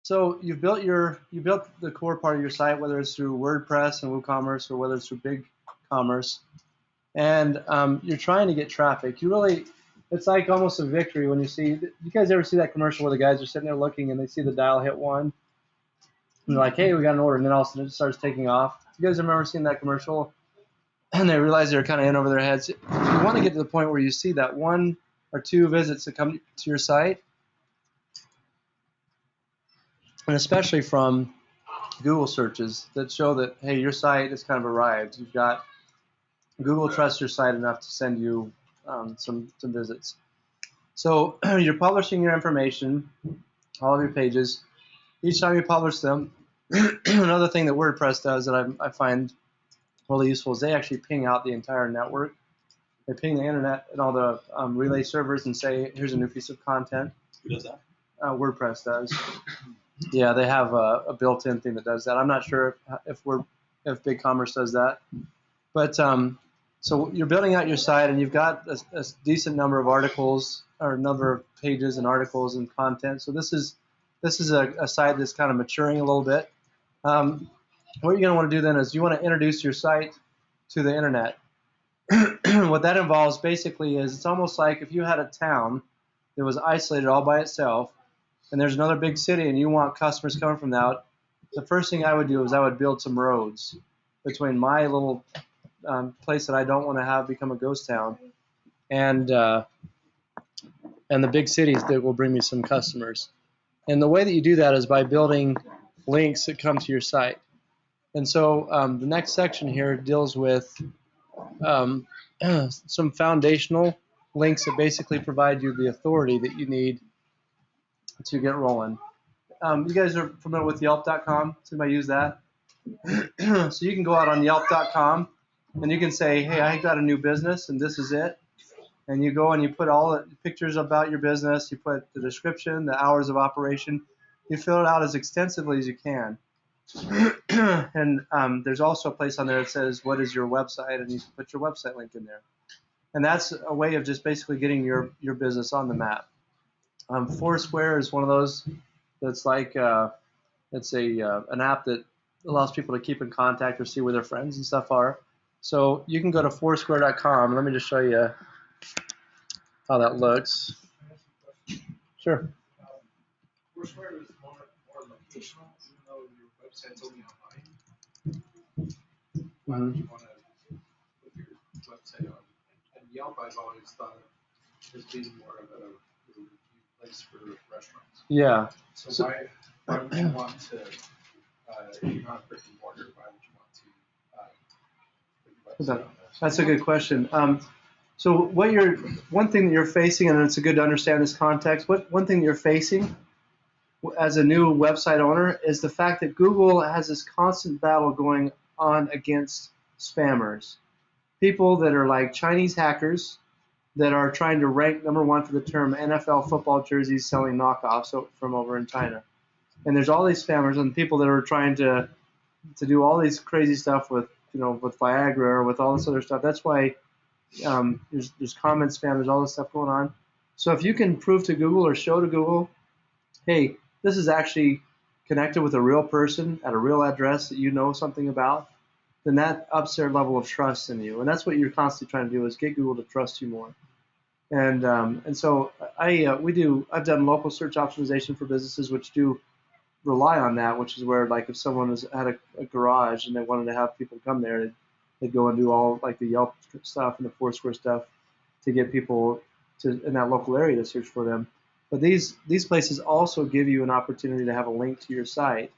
So you built the core part of your site, whether it's through WordPress and WooCommerce or whether it's through BigCommerce, and you're trying to get traffic. It's like almost a victory when you see. You guys ever see that commercial where the guys are sitting there looking and they see the dial hit 1, and they're like, "Hey, we got an order," and then all of a sudden it starts taking off. You guys remember seeing that commercial? And they realize they're kind of in over their heads. If you want to get to the point where you see that 1 or 2 visits that come to your site, and especially from Google searches that show that, hey, your site has kind of arrived. You've got Google trusts your site enough to send you some visits. So you're publishing your information, all of your pages. Each time you publish them, another thing that WordPress does that I find really useful is they actually ping out the entire network. They ping the internet and all the relay servers and say, here's a new piece of content. Who does that? WordPress does. Yeah, they have a built-in thing that does that. I'm not sure if BigCommerce does that, but so you're building out your site and you've got a decent number of articles or number of pages and articles and content. So this is a site that's kind of maturing a little bit. What you're going to want to do then is you want to introduce your site to the internet. What that involves basically is it's almost like if you had a town that was isolated all by itself, and there's another big city and you want customers coming from that, the first thing I would do is I would build some roads between my little place that I don't want to have become a ghost town and the big cities that will bring me some customers. And the way that you do that is by building links that come to your site. And so the next section here deals with some foundational links that basically provide you the authority that you need to get rolling. You guys are familiar with Yelp.com? Does anybody use that? So you can go out on Yelp.com and you can say, hey, I got a new business and this is it. And you go and you put all the pictures about your business, you put the description, the hours of operation, you fill it out as extensively as you can. And there's also a place on there that says, what is your website? And you can put your website link in there. And that's a way of just basically getting your business on the map. Foursquare is one of those that's like it's an app that allows people to keep in contact or see where their friends and stuff are. So you can go to foursquare.com. Let me just show you how that looks. Sure. Foursquare is more locational, even though your website's only online. Why would you want to put your website on? And Yelp, I've always thought of as being more of a place for restaurants. Yeah. So why would you want to, if you're not brick and mortar, why would you want to put your website on there? That's a good question. So one thing that you're facing, and it's good to understand this context, one thing that you're facing as a new website owner is the fact that Google has this constant battle going on against spammers. People that are like Chinese hackers that are trying to rank #1 for the term NFL football jerseys selling knockoffs from over in China. And there's all these spammers and people that are trying to do all these crazy stuff with Viagra or with all this other stuff. That's why there's comment spam, there's all this stuff going on. So if you can prove to Google or show to Google, hey, this is actually connected with a real person at a real address that you know something about, then that ups their level of trust in you. And that's what you're constantly trying to do, is get Google to trust you more. And so I've done local search optimization for businesses which do rely on that, which is where, like, if someone had a garage and they wanted to have people come there, they'd go and do all like the Yelp stuff and the Foursquare stuff to get people in that local area to search for them. But these places also give you an opportunity to have a link to your site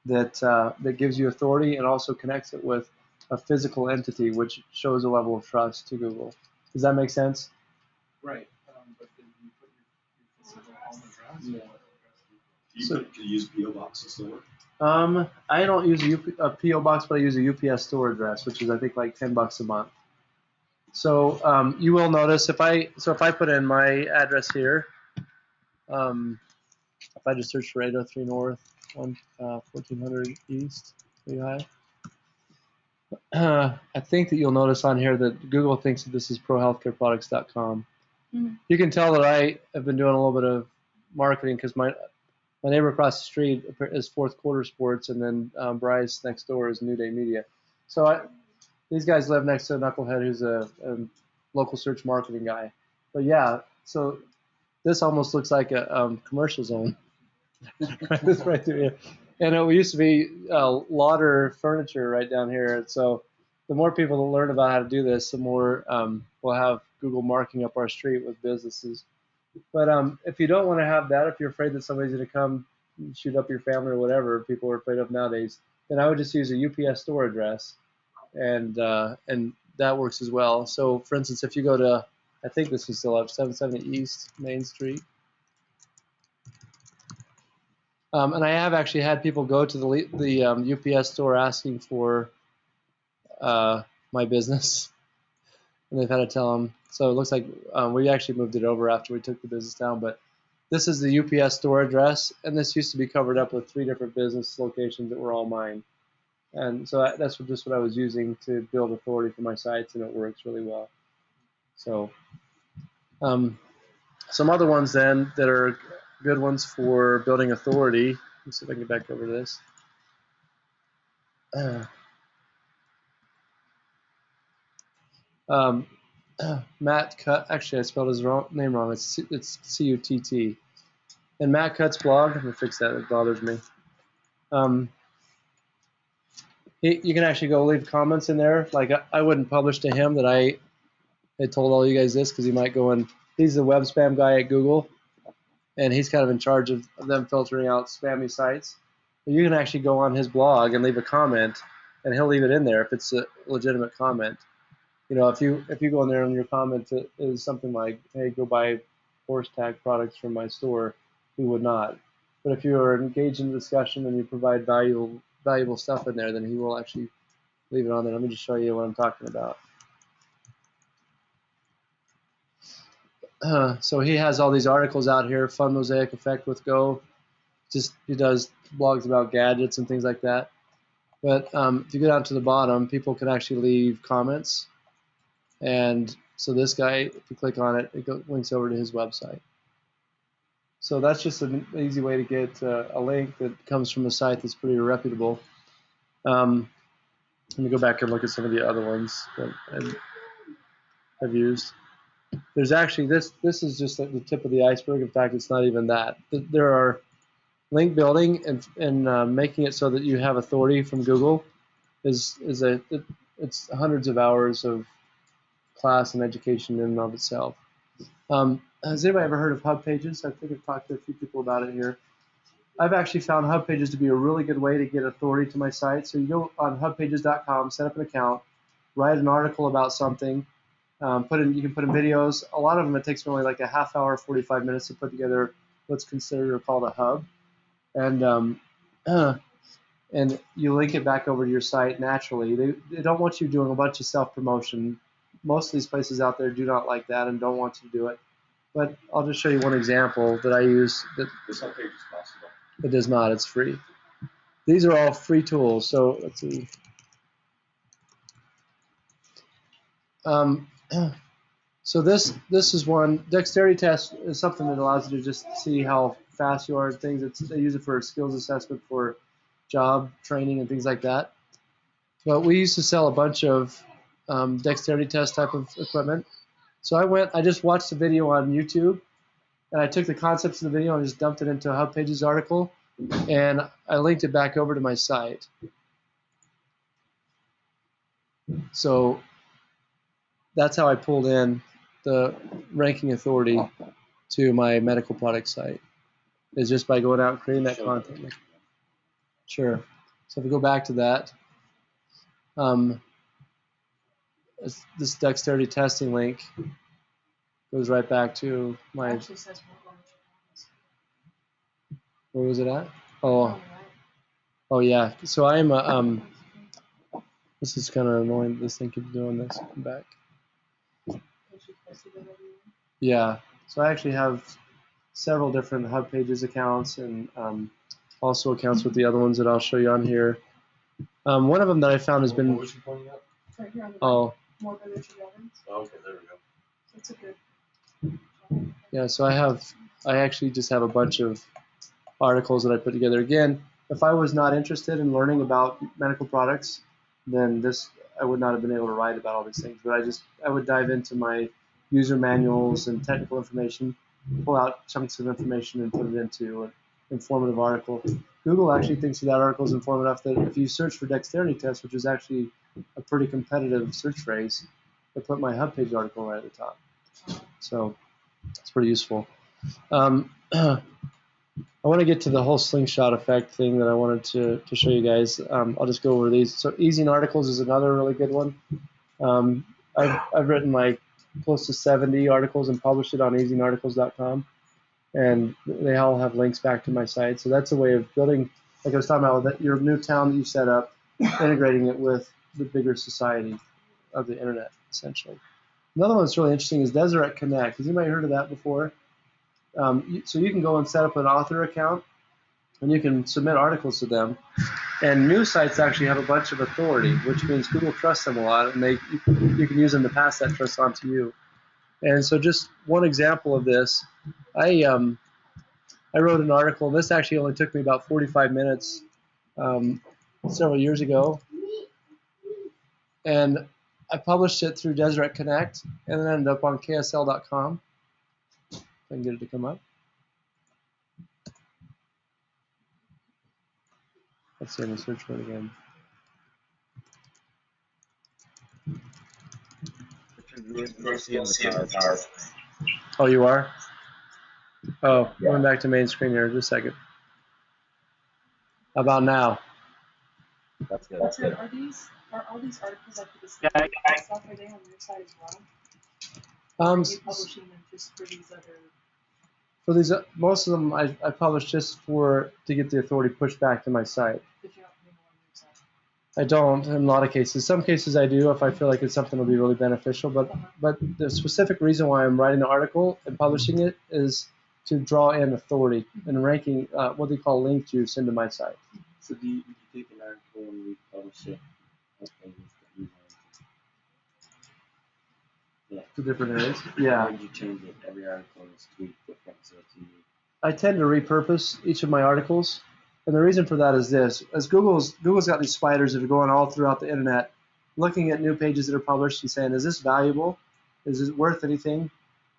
that gives you authority and also connects it with a physical entity, which shows a level of trust to Google. Does that make sense? Right. But then you put your physical home address. Yeah. Do you use P.O. boxes to work? I don't use a P.O. box, but I use a UPS store address, which is I think like $10 a month. So you will notice if I put in my address here, if I just search for 803 North, 1400 East, Lehigh, I think that you'll notice on here that Google thinks that this is prohealthcareproducts.com. Mm-hmm. You can tell that I have been doing a little bit of marketing because My neighbor across the street is Fourth Quarter Sports, and then Bryce next door is New Day Media. So these guys live next to Knucklehead, who's a local search marketing guy. But yeah, so this almost looks like a commercial zone. This right through here. And we used to be Lauder Furniture right down here. So the more people that learn about how to do this, the more we'll have Google marking up our street with businesses. But if you don't want to have that, if you're afraid that somebody's going to come shoot up your family or whatever people are afraid of nowadays, then I would just use a UPS store address, and that works as well. So, for instance, if you go to, I think this is still up, 770 East Main Street. And I have actually had people go to the UPS store asking for my business, and they've had to tell them. So it looks like we actually moved it over after we took the business down. But this is the UPS store address, and this used to be covered up with 3 different business locations that were all mine. And so that's just what I was using to build authority for my sites, and it works really well. So some other ones then that are good ones for building authority. Let's see if I can get back over to this. Matt Cut. Actually, I spelled his name wrong. It's C-U-T-T. And Matt Cut's blog. Let me fix that. It bothers me. You can actually go leave comments in there. Like I wouldn't publish to him that I had told all you guys this, because he might go and he's the web spam guy at Google, and he's kind of in charge of them filtering out spammy sites. But you can actually go on his blog and leave a comment, and he'll leave it in there if it's a legitimate comment. You know, if you go in there and your comment is something like, "Hey, go buy horse tag products from my store," he would not. But if you are engaged in discussion and you provide valuable stuff in there, then he will actually leave it on there. Let me just show you what I'm talking about. So he has all these articles out here. Fun mosaic effect with Go. He does blogs about gadgets and things like that. But if you go down to the bottom, people can actually leave comments. And so this guy, if you click on it, it links over to his website. So that's just an easy way to get a link that comes from a site that's pretty reputable. Let me go back and look at some of the other ones that I've used. There's actually, this is just like the tip of the iceberg. In fact, it's not even that. There are link building and making it so that you have authority from Google it's hundreds of hours of class and education in and of itself. Has anybody ever heard of hub pages? I think I've talked to a few people about it here. I've actually found hub pages to be a really good way to get authority to my site. So you go on hubpages.com, set up an account, write an article about something, you can put in videos. A lot of them, it takes me only like a half hour, 45 minutes to put together what's considered or called a hub. And and you link it back over to your site naturally. They don't want you doing a bunch of self-promotion. Most of these places out there do not like that and don't want you to do it. But I'll just show you one example that I use. This whole page is possible. It does not. It's free. These are all free tools. So let's see. So this is one. Dexterity test is something that allows you to just see how fast you are and things. They use it for skills assessment for job training and things like that. But we used to sell a bunch of dexterity test type of equipment. So I just watched the video on YouTube, and I took the concepts of the video and just dumped it into a Hub Pages article, and I linked it back over to my site. So that's how I pulled in the ranking authority to my medical product site, is just by going out and creating that content. Sure. So if we go back to that, this dexterity testing link goes right back to my. Where was it at? Oh yeah. So I'm a this is kind of annoying. This thing keeps doing this. Come back. Yeah. So I actually have several different Hub Pages accounts and also accounts with the other ones that I'll show you on here. One of them that I found has been. What was you pointing at? Right here on the Oh. More literature relevance. Oh, okay, there we go. That's a good. Yeah. So I actually just have a bunch of articles that I put together. Again, if I was not interested in learning about medical products, then I would not have been able to write about all these things. But I would dive into my user manuals and technical information, pull out chunks of information and put it into an informative article. Google actually thinks that article is informative enough that if you search for dexterity test, which is actually a pretty competitive search phrase, they put my hub page article right at the top. So it's pretty useful. I want to get to the whole slingshot effect thing that I wanted to show you guys. I'll just go over these. So easing articles is another really good one. I've written like close to 70 articles and published it on easingarticles.com, and they all have links back to my site. So that's a way of building, like I was talking about, that your new town that you set up, integrating it with the bigger society of the internet, essentially. Another one that's really interesting is Deseret Connect. Has anybody heard of that before? So you can go and set up an author account, and you can submit articles to them. And news sites actually have a bunch of authority, which means Google trusts them a lot, and you can use them to pass that trust on to you. And so just one example of this, I wrote an article. This actually only took me about 45 minutes several years ago, and I published it through Deseret Connect, and then ended up on ksl.com. If I can get it to come up. Let's see, let me search for it again. Oh, you are? Oh, yeah. Going back to main screen here, just a second. How about now? That's good. Are all these articles like this stuff, are they on your site as well? Or are you publishing them just for these other? For these, most of them I publish just to get the authority pushed back to my site. But you don't pay more on your site? I don't in a lot of cases. Some cases I do if I feel like it's something that will be really beneficial. But the specific reason why I'm writing the article and publishing it is to draw in authority and ranking what they call link juice into my site. So do you take an article and republish it? Yeah. To different areas. Yeah. How did you change it? Every article is tweaked different, so it's unique. I tend to repurpose each of my articles, and the reason for that is this: as Google's got these spiders that are going all throughout the internet, looking at new pages that are published and saying, "Is this valuable? Is it worth anything?"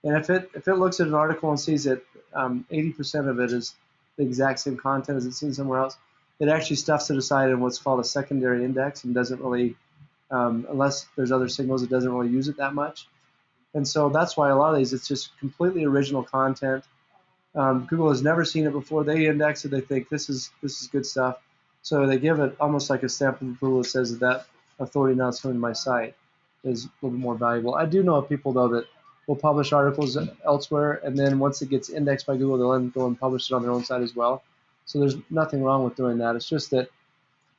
And if it looks at an article and sees that 80% of it is the exact same content as it's seen somewhere else, it actually stuffs it aside in what's called a secondary index and doesn't really, unless there's other signals, it doesn't really use it that much. And so that's why a lot of these, it's just completely original content. Google has never seen it before. They index it. They think this is good stuff. So they give it almost like a stamp of approval that says that authority now is coming to my site is a little bit more valuable. I do know of people, though, that will publish articles elsewhere, and then once it gets indexed by Google, they'll then go and publish it on their own site as well. So there's nothing wrong with doing that. It's just that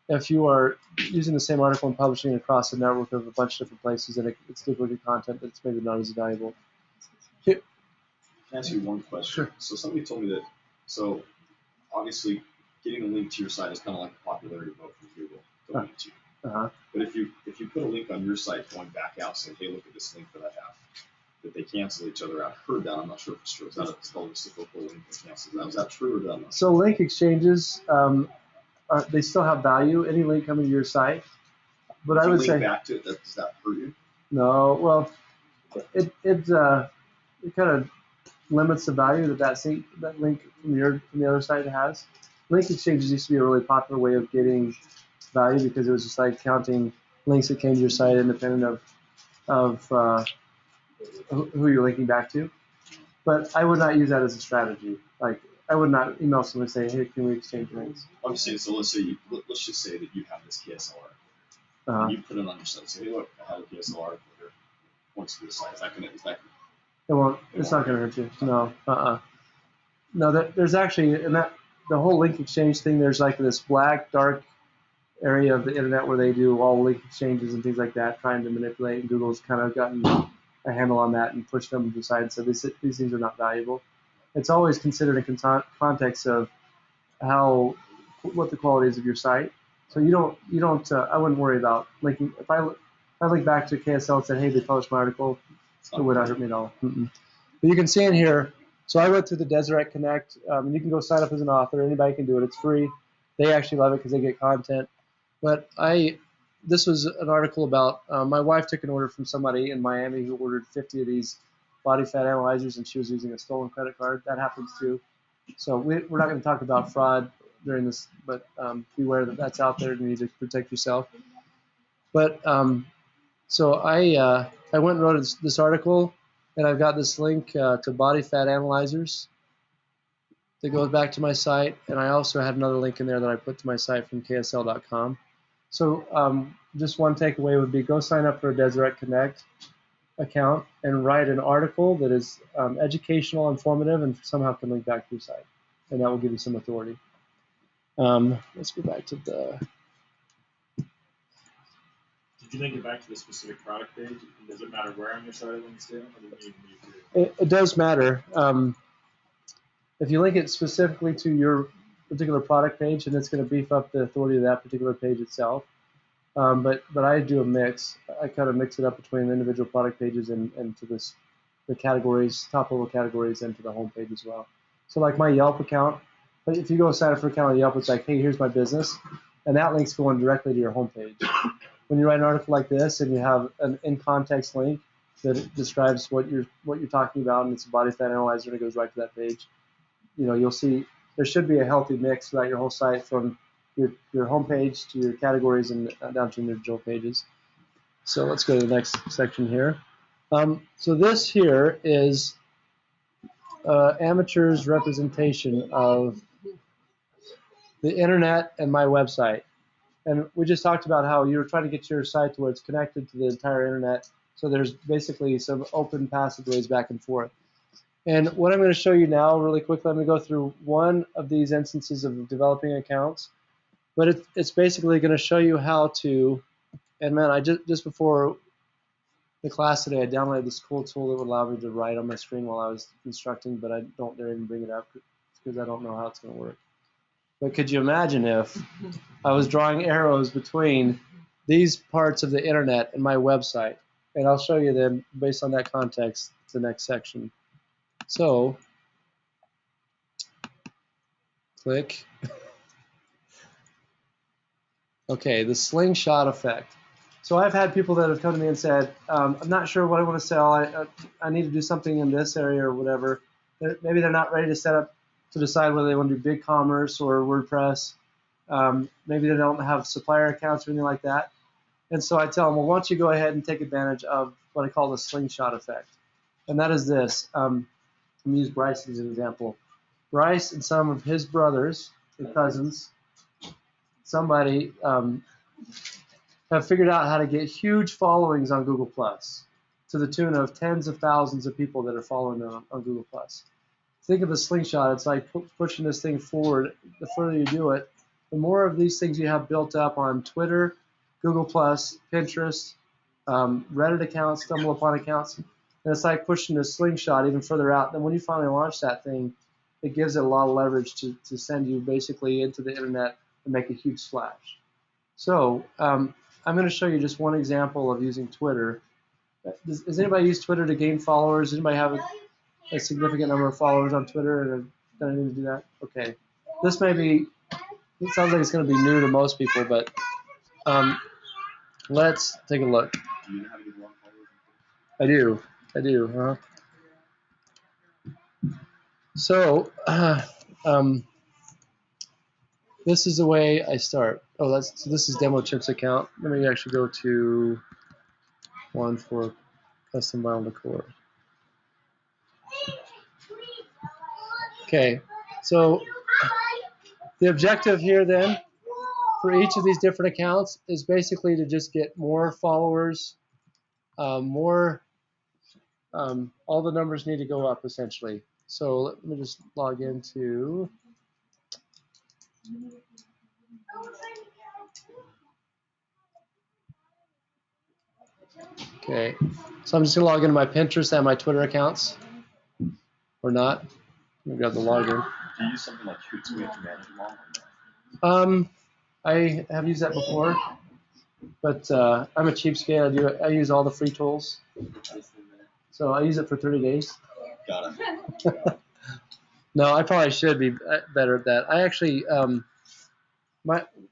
if you are using the same article and publishing it across a network of a bunch of different places, and it's duplicate content that's maybe not as valuable. Can I ask you one question? Sure. So somebody told me that, so obviously getting a link to your site is kind of like a popularity vote from Google to link to you. Uh-huh. But if you put a link on your site going back out saying, hey, look at this link that I have, that they cancel each other out. I've heard that. I'm not sure if it's true. Is that it's called reciprocal link that cancels that? Is that true or not? So link exchanges, they still have value. Any link coming to your site, but If I you would link say back to it, does that hurt you? no. Well, it kind of limits the value that link from the other site has. Link exchanges used to be a really popular way of getting value because it was just like counting links that came to your site independent of who you're linking back to. But I would not use that as a strategy. Like I would not email someone and say, hey, can we exchange links? I'm just saying, so let's just say that you have this KSL article here. And you put it on your site. Say, hey, look, I have a KSL article here. Points to the site. Is that It won't. It's not going to hurt you. No. No. There's actually in that the whole link exchange thing. There's like this black, dark area of the internet where they do all link exchanges and things like that, trying to manipulate. And Google's kind of gotten a handle on that and pushed them to the side. So these things are not valuable. It's always considered in context of what the quality is of your site. So you don't. I wouldn't worry about linking. If I link back to KSL and said, hey, they published my article, it would not hurt me at all. But you can see in here, So I went through the Deseret Connect. You can go sign up as an author. Anybody can do it. It's free. They actually love it because they get content. But this was an article about my wife took an order from somebody in Miami who ordered 50 of these body fat analyzers, and she was using a stolen credit card. That happens too. So we're not going to talk about fraud during this, but beware that that's out there. You need to protect yourself. But so I went and wrote this article, and I've got this link to body fat analyzers that goes back to my site, and I also had another link in there that I put to my site from ksl.com. So just one takeaway would be go sign up for a Deseret Connect account and write an article that is educational, informative, and somehow can link back to your site, and that will give you some authority. Let's go back to the. Did you link it back to the specific product page? Does it matter where on your site it links to? It does matter. If you link it specifically to your particular product page, and it's going to beef up the authority of that particular page itself. But I do a mix. I kind of mix it up between the individual product pages and to the categories, top level categories, and to the home page as well. So like my Yelp account, if you go sign up for an account on Yelp, it's like, hey, here's my business, and that link's going directly to your home page. When you write an article like this and you have an in context link that describes what you're talking about, and it's a body fat analyzer, and it goes right to that page, you'll see there should be a healthy mix throughout your whole site from your home page to your categories and down to individual pages. So let's go to the next section here. So this here is amateur's representation of the internet and my website. And we just talked about how you're trying to get your site to where it's connected to the entire internet. So there's basically some open passageways back and forth. And what I'm going to show you now really quickly, I'm going to go through one of these instances of developing accounts. But it's basically going to show you how to, and man, I just before the class today, I downloaded this cool tool that would allow me to write on my screen while I was instructing, but I don't dare even bring it up because I don't know how it's going to work. But could you imagine if I was drawing arrows between these parts of the internet and my website? And I'll show you then, based on that context, the next section. So, click. Okay, the slingshot effect. So I've had people that have come to me and said, I'm not sure what I want to sell. I need to do something in this area or whatever. Maybe they're not ready to set up to decide whether they want to do BigCommerce or WordPress. Maybe they don't have supplier accounts or anything like that. And so I tell them, well, why don't you go ahead and take advantage of what I call the slingshot effect. And that is this. I'm going to use Bryce as an example. Bryce and some of his brothers and cousins, somebody have figured out how to get huge followings on Google Plus to the tune of tens of thousands of people that are following them on Google Plus. Think of a slingshot. It's like pushing this thing forward. The further you do it, the more of these things you have built up on Twitter, Google Plus, Pinterest, Reddit accounts, StumbleUpon accounts, and it's like pushing a slingshot even further out. Then when you finally launch that thing, it gives it a lot of leverage to send you basically into the internet and make a huge splash. So I'm going to show you just one example of using Twitter. Does anybody use Twitter to gain followers? Does anybody have a significant number of followers on Twitter and have done anything to do that? Okay. This may be, it sounds like it's going to be new to most people, but let's take a look. Do you know how to get more followers? I do. So this is the way I start. Oh, so this is Demo Chip's account. Let me actually go to one for custom vinyl decor. Okay, so the objective here then for each of these different accounts is basically to just get more followers, all the numbers need to go up essentially. So let me just log into. Okay, so I'm just going to log into my Pinterest and my Twitter accounts, or not. Let me grab the login. Do you use something like Hootsuite to manage them all? I have used that before, but I'm a cheapskate. I use all the free tools. So I use it for 30 days. Got it. No, I probably should be better at that. I actually,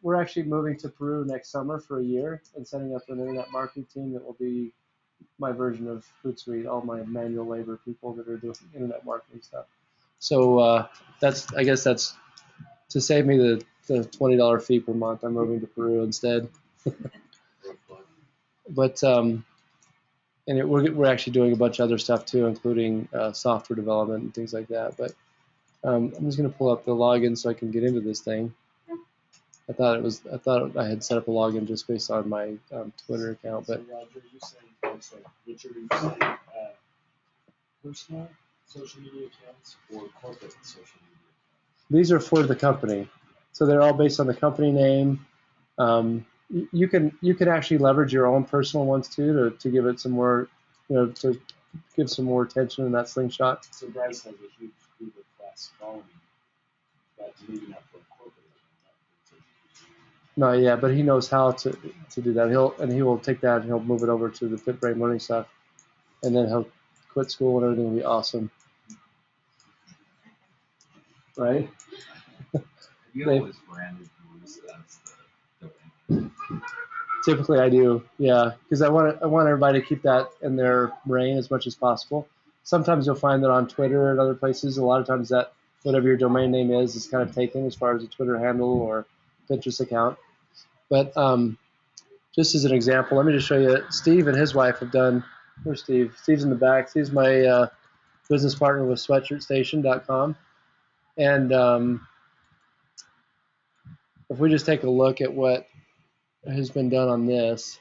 we're actually moving to Peru next summer for a year and setting up an internet marketing team that will be my version of Hootsuite, all my manual labor people that are doing internet marketing stuff. So I guess that's to save me the $20 fee per month. I'm moving to Peru instead. But we're actually doing a bunch of other stuff too, including software development and things like that. But I'm just going to pull up the login so I can get into this thing. I thought I had set up a login just based on my Twitter account, but so Roger, you saying, sorry, Richard, are you saying personal social media accounts or corporate social media accounts? These are for the company, so they're all based on the company name. You can actually leverage your own personal ones too to give it some more, to give some more attention in that slingshot. So Bryce has a huge Google Plus following, but maybe not for a corporate. No, yeah, but he knows how to do that. He will take that and he'll move it over to the Fit Brain Learning stuff, and then he'll quit school and everything will be awesome. Right? You always branded yours as the domain. Typically, I do, yeah, because I want everybody to keep that in their brain as much as possible. Sometimes you'll find that on Twitter and other places, a lot of times that whatever your domain name is kind of taken as far as a Twitter handle or Pinterest account. But just as an example, let me just show you. Steve and his wife have done. Where's Steve? Steve's in the back. Steve's my business partner with sweatshirtstation.com. And if we just take a look at what has been done on this.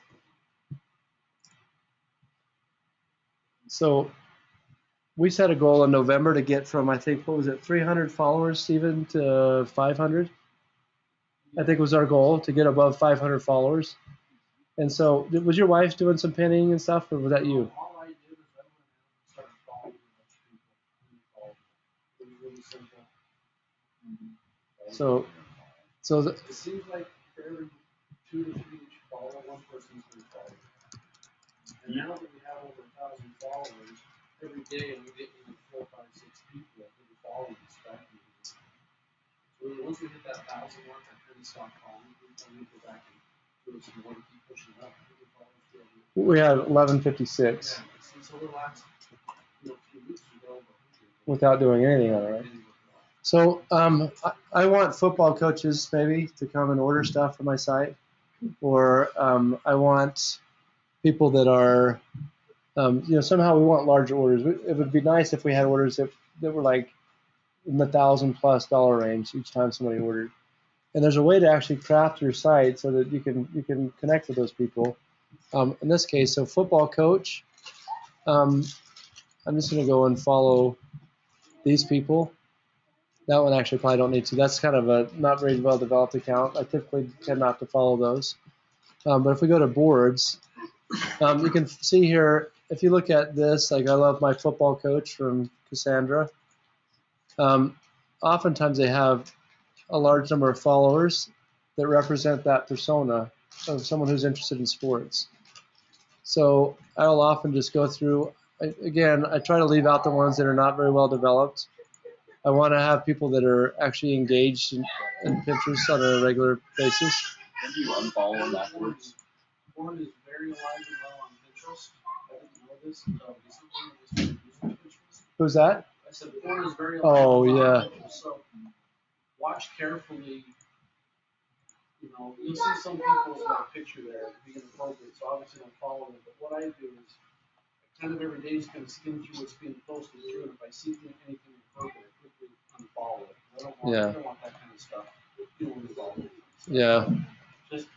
So we set a goal in November to get from, I think, what was it, 300 followers, Steven, to 500? I think was our goal, to get above 500 followers. And so, was your wife doing some pinning and stuff, or was that you? All I did is I went and started following a bunch of people. It was really simple. So It seems like for every 2 to 3 that you follow, one person's going to follow. And now that we have over 1,000 followers, every day we get 4, 5, 6 people that are following us back. So once we hit that 1,000 mark, I kind of stop following people and we go back and do some more to keep pushing up. We have 1156. Yeah, since over the last few weeks, we got over 100. Without doing anything on it, right? So I want football coaches maybe to come and order stuff from my site, or I want people that are, somehow we want larger orders. It would be nice if we had orders that were like in the $1,000+ range each time somebody ordered. And there's a way to actually craft your site so that you can connect with those people. In this case, so football coach. I'm just going to go and follow these people. That one actually probably don't need to. That's kind of a not very well developed account. I typically tend not to follow those. But if we go to boards, you can see here, if you look at this, like I love my football coach from Cassandra. Oftentimes they have a large number of followers that represent that persona of someone who's interested in sports. So I'll often just go through, again, I try to leave out the ones that are not very well developed. I want to have people that are actually engaged in Pinterest on a regular basis. And do you unfollow them afterwards? Born is very alive and well on Pinterest. I didn't know this until recently. Pinterest. Who's that? I said Born is very alive Oh, and well yeah. on Pinterest. So watch carefully. You'll see some people's picture there being appropriate. So obviously don't follow them. But what I do is kind of every day just kind of skim through what's being posted through, and if I see anything inappropriate, I quickly unfollow it. I don't want that kind of stuff. Yeah. Just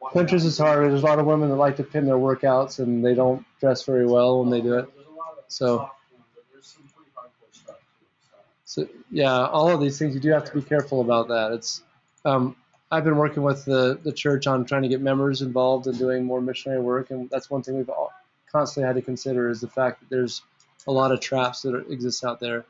Pinterest is hard. There's a lot of women that like to pin their workouts, and they don't dress very well when they do it. There's a lot of So, soft ones, but there's some pretty hardcore stuff too. so yeah, all of these things, you do have to be careful about that. It's I've been working with the church on trying to get members involved in doing more missionary work, and that's one thing we've constantly had to consider is the fact that there's a lot of traps that exist out there.